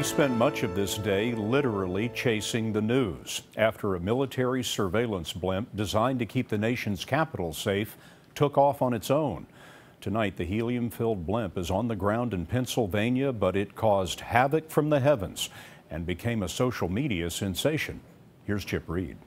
We spent much of this day literally chasing the news after a military surveillance blimp designed to keep the nation's capital safe took off on its own. Tonight, the helium-filled blimp is on the ground in Pennsylvania, but it caused havoc from the heavens and became a social media sensation. Here's Chip Reed.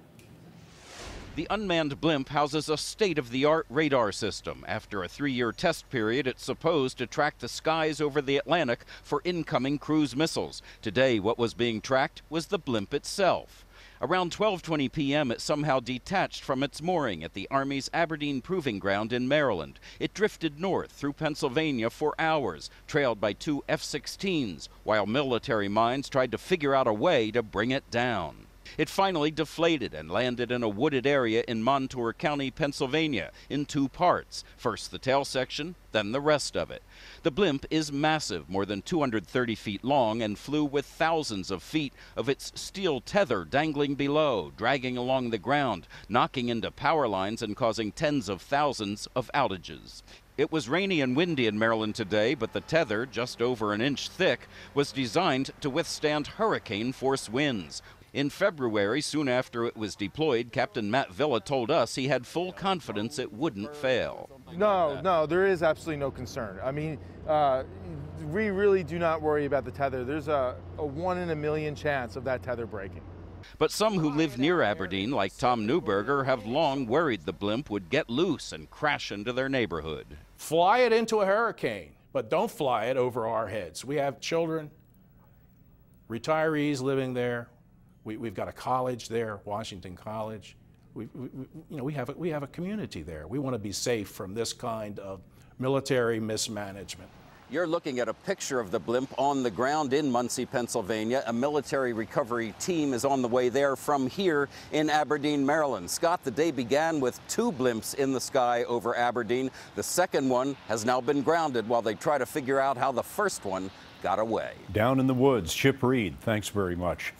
The unmanned blimp houses a state-of-the-art radar system. After a 3-year test period, it's supposed to track the skies over the Atlantic for incoming cruise missiles. Today, what was being tracked was the blimp itself. Around 12:20 p.m., it somehow detached from its mooring at the Army's Aberdeen Proving Ground in Maryland. It drifted north through Pennsylvania for hours, trailed by 2 F-16s, while military minds tried to figure out a way to bring it down. It finally deflated and landed in a wooded area in Montour County, Pennsylvania, in 2 parts. First the tail section, then the rest of it. The blimp is massive, more than 230 feet long, and flew with thousands of feet of its steel tether dangling below, dragging along the ground, knocking into power lines and causing tens of thousands of outages. It was rainy and windy in Maryland today, but the tether, just over an inch thick, was designed to withstand hurricane-force winds. In February, soon after it was deployed, Captain Matt Villa told us he had full confidence it wouldn't fail. No, there is absolutely no concern. I mean, we really do not worry about the tether. There's a 1 in a million chance of that tether breaking. But some who live near Aberdeen, like Tom Newberger, have long worried the blimp would get loose and crash into their neighborhood. Fly it into a hurricane, but don't fly it over our heads. We have children, retirees living there. We've got a college there, Washington College. We have a community there. We want to be safe from this kind of military mismanagement. You're looking at a picture of the blimp on the ground in Muncie, Pennsylvania. A military recovery team is on the way there from here in Aberdeen, Maryland. Scott, the day began with 2 blimps in the sky over Aberdeen. The second one has now been grounded while they try to figure out how the first one got away. Down in the woods, Chip Reed, thanks very much.